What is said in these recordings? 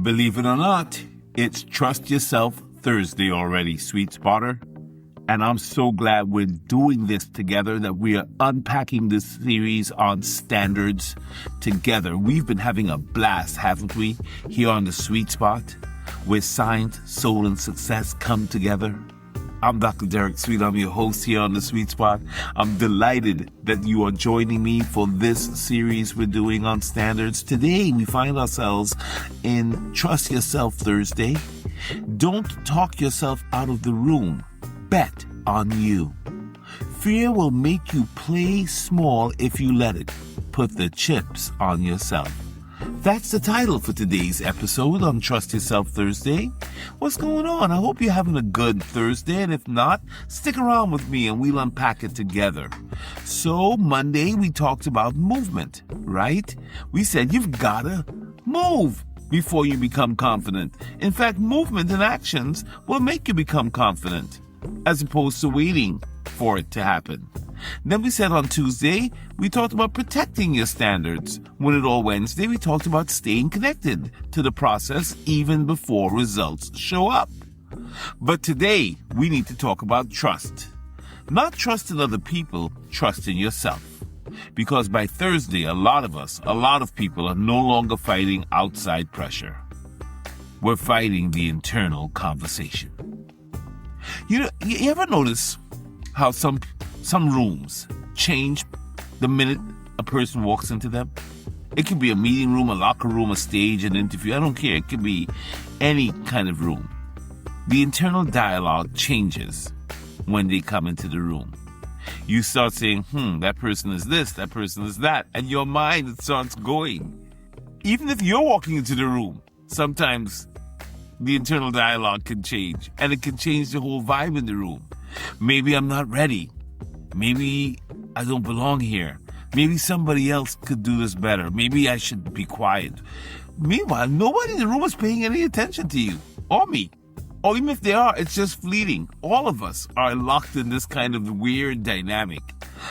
Believe it or not, it's Trust Yourself Thursday already, sweet spotter. And I'm so glad we're doing this together, that we are unpacking this series on standards together. We've been having a blast, haven't we, here on the Sweet Spot, where science, soul, and success come together. I'm Dr. Derek Sweet. I'm your host here on the Sweet Spot. I'm delighted that you are joining me for this series we're doing on standards. Today, we find ourselves in Trust Yourself Thursday. Don't talk yourself out of the room. Bet on you. Fear will make you play small if you let it. Put the chips on yourself. That's the title for today's episode on Trust Yourself Thursday. What's going on? I hope you're having a good Thursday, and if not, stick around with me and we'll unpack it together. So Monday we talked about movement, right? We said you've gotta move before you become confident. In fact, movement and actions will make you become confident, as opposed to waiting for it to happen. Then we said on Tuesday, we talked about protecting your standards. Wednesday, we talked about staying connected to the process even before results show up. But today, we need to talk about trust. Not trust in other people, trust in yourself. Because by Thursday, a lot of people are no longer fighting outside pressure. We're fighting the internal conversation. You ever notice how some rooms change the minute a person walks into them? It could be a meeting room, a locker room, a stage, an interview. I don't care. It could be any kind of room. The internal dialogue changes when they come into the room. You start saying, that person is this, that person is that, and your mind starts going. Even if you're walking into the room, sometimes the internal dialogue can change, and it can change the whole vibe in the room. Maybe I'm not ready. Maybe I don't belong here. Maybe somebody else could do this better. Maybe I should be quiet. Meanwhile, nobody in the room is paying any attention to you or me. Or even if they are, it's just fleeting. All of us are locked in this kind of weird dynamic.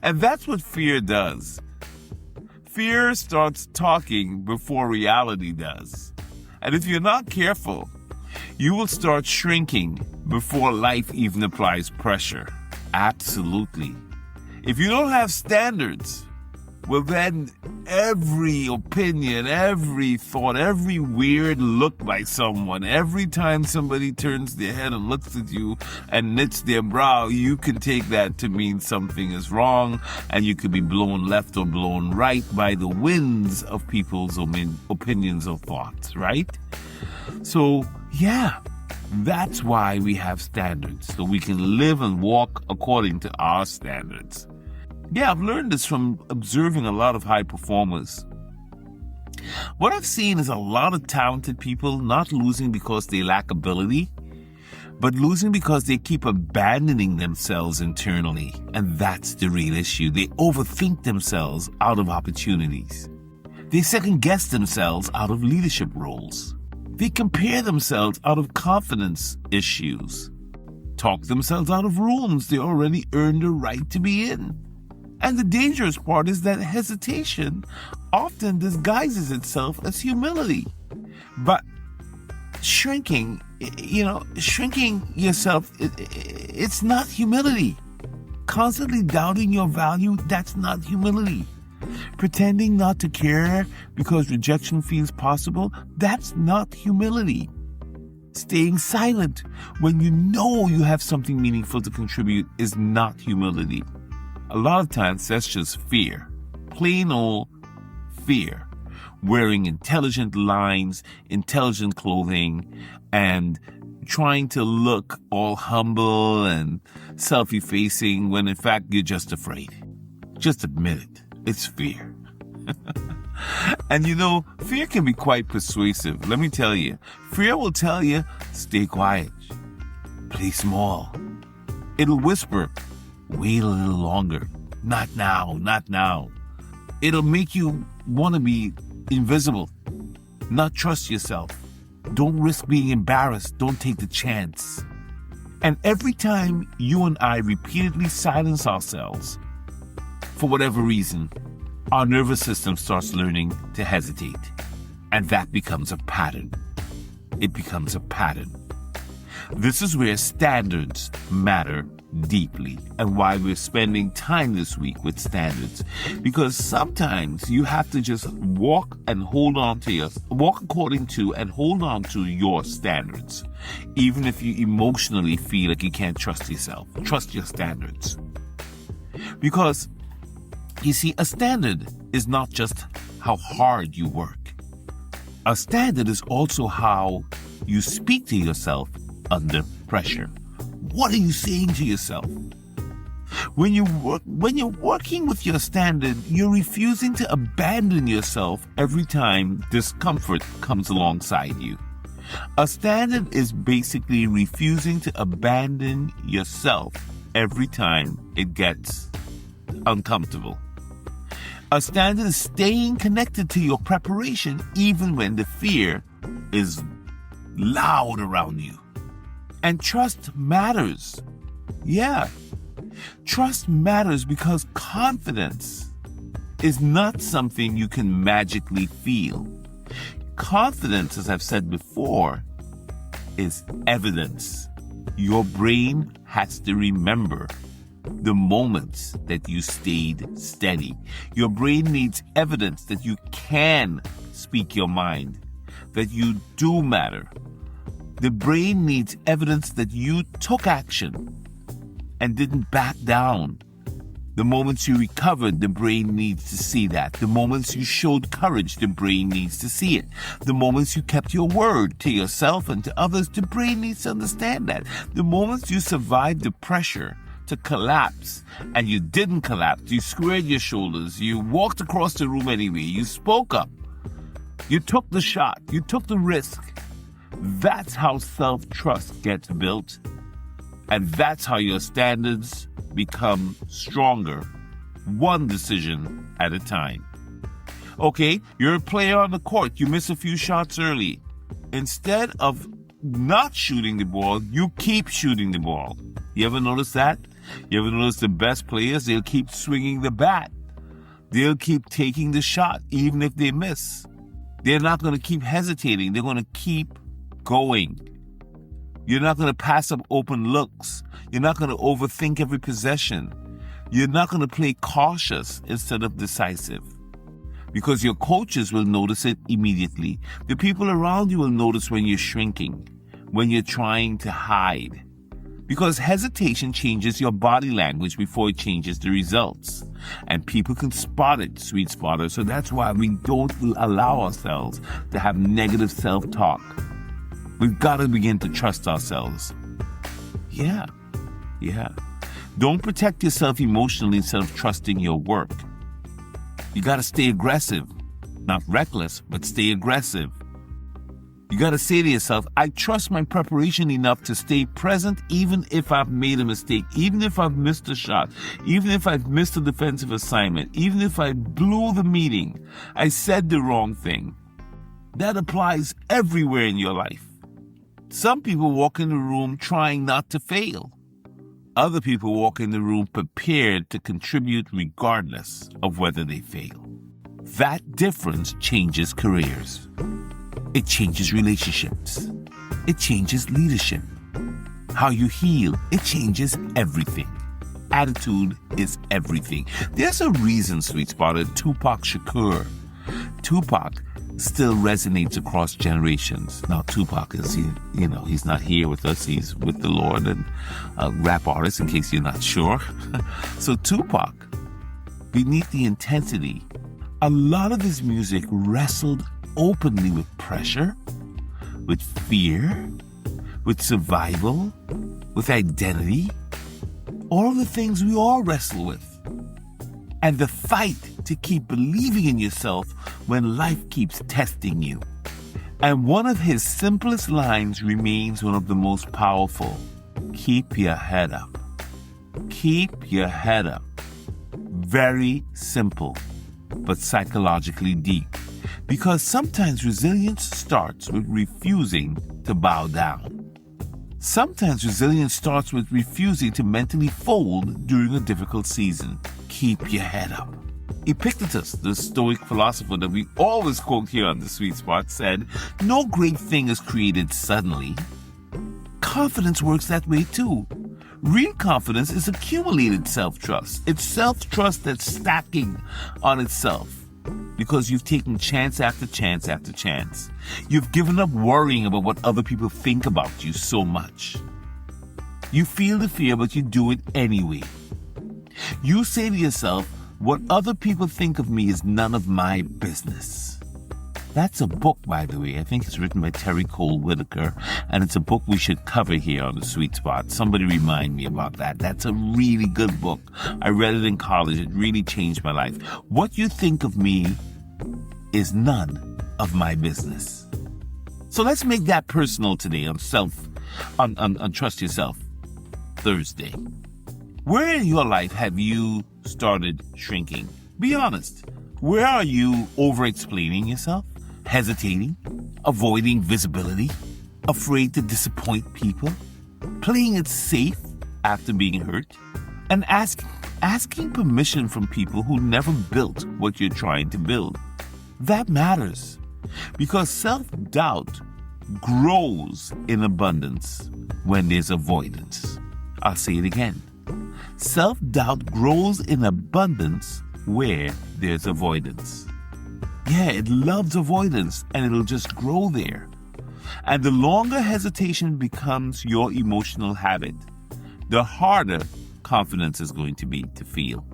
And that's what fear does. Fear starts talking before reality does. And if you're not careful, you will start shrinking before life even applies pressure. Absolutely. If you don't have standards, well then every opinion, every thought, every weird look by someone, every time somebody turns their head and looks at you and knits their brow, you can take that to mean something is wrong, and you could be blown left or blown right by the winds of people's opinions or thoughts, right? So, yeah, that's why we have standards, so we can live and walk according to our standards. Yeah, I've learned this from observing a lot of high performers. What I've seen is a lot of talented people not losing because they lack ability, but losing because they keep abandoning themselves internally. And that's the real issue. They overthink themselves out of opportunities. They second-guess themselves out of leadership roles. They compare themselves out of confidence issues. Talk themselves out of rooms they already earned the right to be in. And the dangerous part is that hesitation often disguises itself as humility. But shrinking yourself, it's not humility. Constantly doubting your value, that's not humility. Pretending not to care because rejection feels possible, that's not humility. Staying silent when you know you have something meaningful to contribute is not humility. A lot of times that's just fear. Plain old fear. Wearing intelligent lines, intelligent clothing, and trying to look all humble and self-effacing when in fact you're just afraid. Just admit it. It's fear. And fear can be quite persuasive. Let me tell you. Fear will tell you, stay quiet. Play small. It'll whisper, wait a little longer. Not now, not now. It'll make you want to be invisible. Not trust yourself. Don't risk being embarrassed. Don't take the chance. And every time you and I repeatedly silence ourselves, for whatever reason, our nervous system starts learning to hesitate. And that becomes a pattern. it becomes a pattern. This is where standards matter deeply, and why we're spending time this week with standards. Because sometimes you have to just walk according to and hold on to your standards. Even if you emotionally feel like you can't trust yourself, trust your standards. Because, you see, a standard is not just how hard you work. A standard is also how you speak to yourself under pressure. What are you saying to yourself? When you're working with your standard, you're refusing to abandon yourself every time discomfort comes alongside you. A standard is basically refusing to abandon yourself every time it gets uncomfortable. A standard is staying connected to your preparation even when the fear is loud around you. And trust matters. Yeah. Trust matters because confidence is not something you can magically feel. Confidence, as I've said before, is evidence. Your brain has to remember the moments that you stayed steady. Your brain needs evidence that you can speak your mind, that you do matter. The brain needs evidence that you took action and didn't back down. The moments you recovered, the brain needs to see that. The moments you showed courage, the brain needs to see it. The moments you kept your word to yourself and to others, the brain needs to understand that. The moments you survived the pressure to collapse and you didn't collapse, you squared your shoulders, you walked across the room anyway, you spoke up, you took the shot, you took the risk. That's how self-trust gets built, and that's how your standards become stronger, one decision at a time. Okay, you're a player on the court, you miss a few shots early. Instead of not shooting the ball, you keep shooting the ball. You ever notice that? You ever notice the best players, they'll keep swinging the bat. They'll keep taking the shot even if they miss. They're not going to keep hesitating. They're going to keep going. You're not going to pass up open looks. You're not going to overthink every possession. You're not going to play cautious instead of decisive. Because your coaches will notice it immediately. The people around you will notice when you're shrinking, when you're trying to hide. Because hesitation changes your body language before it changes the results. And people can spot it, sweet spotter. So that's why we don't allow ourselves to have negative self-talk. We've got to begin to trust ourselves. Yeah. Don't protect yourself emotionally instead of trusting your work. You got to stay aggressive. Not reckless, but stay aggressive. You got to say to yourself, I trust my preparation enough to stay present even if I've made a mistake, even if I've missed a shot, even if I've missed a defensive assignment, even if I blew the meeting, I said the wrong thing. That applies everywhere in your life. Some people walk in the room trying not to fail. Other people walk in the room prepared to contribute regardless of whether they fail. That difference changes careers. It changes relationships. It changes leadership. How you heal, it changes everything. Attitude is everything. There's a reason, sweet spotter, Tupac Shakur still resonates across generations. Now, Tupac is, he's not here with us. He's with the Lord and a rap artist, in case you're not sure. So Tupac, beneath the intensity, a lot of his music wrestled openly with pressure, with fear, with survival, with identity, all the things we all wrestle with. And the fight to keep believing in yourself when life keeps testing you. And one of his simplest lines remains one of the most powerful. Keep your head up. Keep your head up. Very simple, but psychologically deep. Because sometimes resilience starts with refusing to bow down. Sometimes resilience starts with refusing to mentally fold during a difficult season. Keep your head up. Epictetus, the Stoic philosopher that we always quote here on the Sweet Spot, said, "No great thing is created suddenly." Confidence works that way too. Real confidence is accumulated self-trust. It's self-trust that's stacking on itself because you've taken chance after chance after chance. You've given up worrying about what other people think about you so much. You feel the fear, but you do it anyway. You say to yourself, "What other people think of me is none of my business." That's a book, by the way. I think it's written by Terry Cole Whitaker, and it's a book we should cover here on the Sweet Spot. Somebody remind me about that. That's a really good book. I read it in college. It really changed my life. What you think of me is none of my business. So let's make that personal today on Trust Yourself Thursday. Where in your life have you started shrinking? Be honest. Where are you over-explaining yourself? Hesitating? Avoiding visibility? Afraid to disappoint people? Playing it safe after being hurt? And asking permission from people who never built what you're trying to build? That matters. Because self-doubt grows in abundance when there's avoidance. I'll say it again. Self-doubt grows in abundance where there's avoidance. Yeah, it loves avoidance and it'll just grow there. And the longer hesitation becomes your emotional habit, the harder confidence is going to be to feel.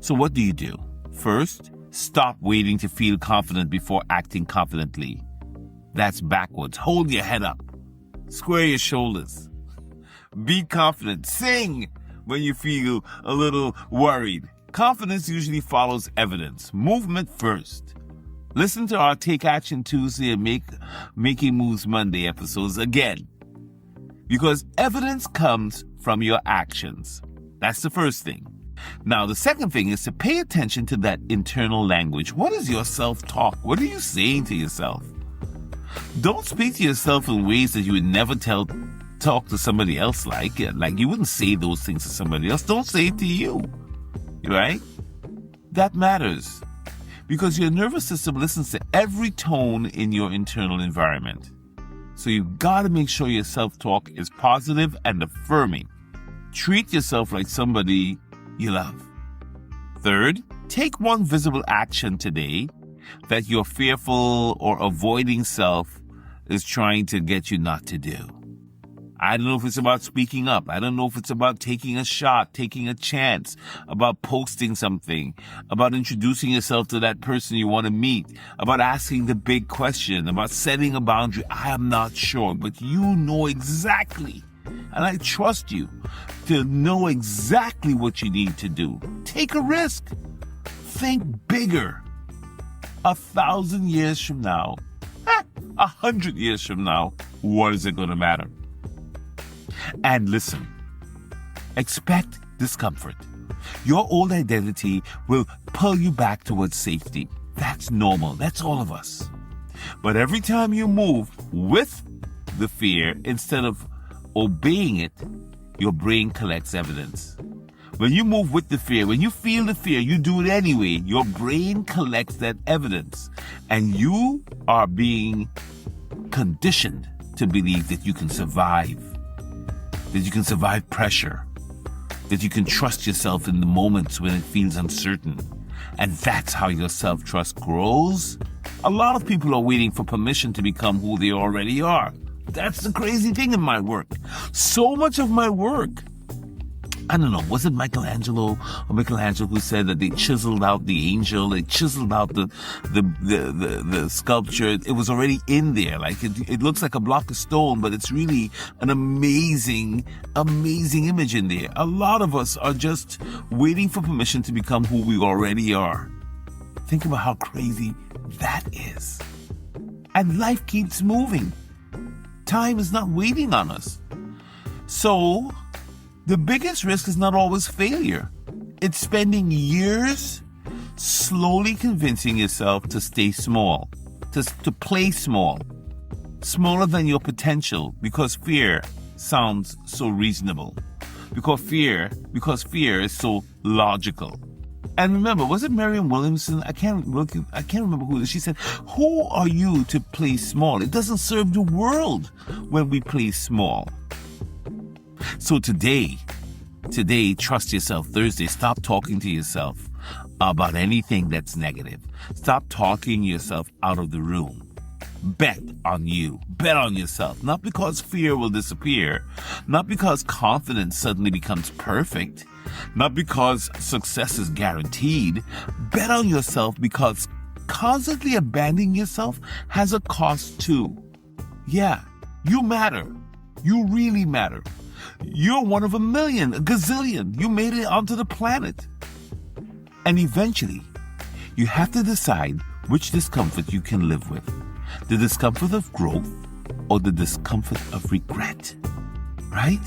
So what do you do? First, stop waiting to feel confident before acting confidently. That's backwards. Hold your head up. Square your shoulders. Be confident. Sing when you feel a little worried. Confidence usually follows evidence. Movement first. Listen to our Take Action Tuesday and Making Moves Monday episodes again. Because evidence comes from your actions. That's the first thing. Now, the second thing is to pay attention to that internal language. What is your self-talk? What are you saying to yourself? Don't speak to yourself in ways that you would never talk to somebody else like you wouldn't say those things to somebody else. Don't say it to you, right? That matters because your nervous system listens to every tone in your internal environment. So you've got to make sure your self-talk is positive and affirming. Treat yourself like somebody you love. Third, take one visible action today that your fearful or avoiding self is trying to get you not to do. I don't know if it's about speaking up. I don't know if it's about taking a shot, taking a chance, about posting something, about introducing yourself to that person you want to meet, about asking the big question, about setting a boundary. I am not sure, but you know exactly. And I trust you to know exactly what you need to do. Take a risk. Think bigger. 1,000 years from now, 100 years from now, what is it going to matter? And listen, expect discomfort. Your old identity will pull you back towards safety. That's normal. That's all of us. But every time you move with the fear instead of obeying it, your brain collects evidence. When you move with the fear, when you feel the fear, you do it anyway. Your brain collects that evidence. And you are being conditioned to believe that you can survive. That you can survive pressure, that you can trust yourself in the moments when it feels uncertain. And that's how your self-trust grows. A lot of people are waiting for permission to become who they already are. That's the crazy thing in my work. So much of my work, I don't know, was it Michelangelo who said that they chiseled out the angel, they chiseled out the sculpture. It was already in there. Like it looks like a block of stone, but it's really an amazing image in there. A lot of us are just waiting for permission to become who we already are. Think about how crazy that is. And life keeps moving. Time is not waiting on us. So the biggest risk is not always failure. It's spending years slowly convincing yourself to stay small, to play small, smaller than your potential, because fear sounds so reasonable, because fear is so logical. And remember, was it Marianne Williamson? I can't remember who it is. She said, who are you to play small? It doesn't serve the world when we play small. So today, Trust Yourself Thursday. Stop talking to yourself about anything that's negative. Stop talking yourself out of the room. Bet on you. Bet on yourself. Not because fear will disappear. Not because confidence suddenly becomes perfect. Not because success is guaranteed. Bet on yourself because constantly abandoning yourself has a cost too. Yeah, you matter. You really matter. You're one of a million, a gazillion. You made it onto the planet. And eventually, you have to decide which discomfort you can live with. The discomfort of growth or the discomfort of regret. Right?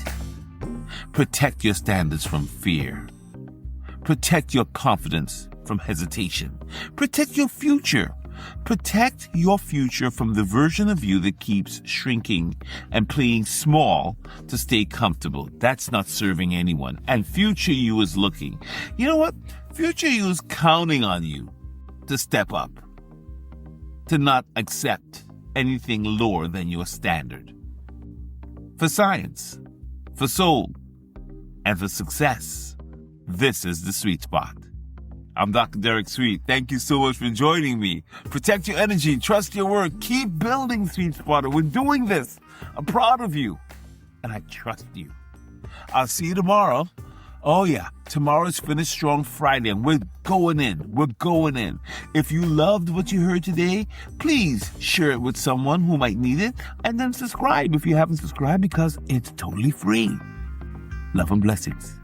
Protect your standards from fear. Protect your confidence from hesitation. Protect your future. Protect your future from the version of you that keeps shrinking and playing small to stay comfortable. That's not serving anyone. And future you is looking. You know what? Future you is counting on you to step up, to not accept anything lower than your standard. For science, for soul, and for success, this is the sweet spot. I'm Dr. Derek Sweet. Thank you so much for joining me. Protect your energy. Trust your work. Keep building, Sweet Spotter. We're doing this. I'm proud of you. And I trust you. I'll see you tomorrow. Oh, yeah. Tomorrow's Finish Strong Friday, and we're going in. We're going in. If you loved what you heard today, please share it with someone who might need it, and then subscribe if you haven't subscribed because it's totally free. Love and blessings.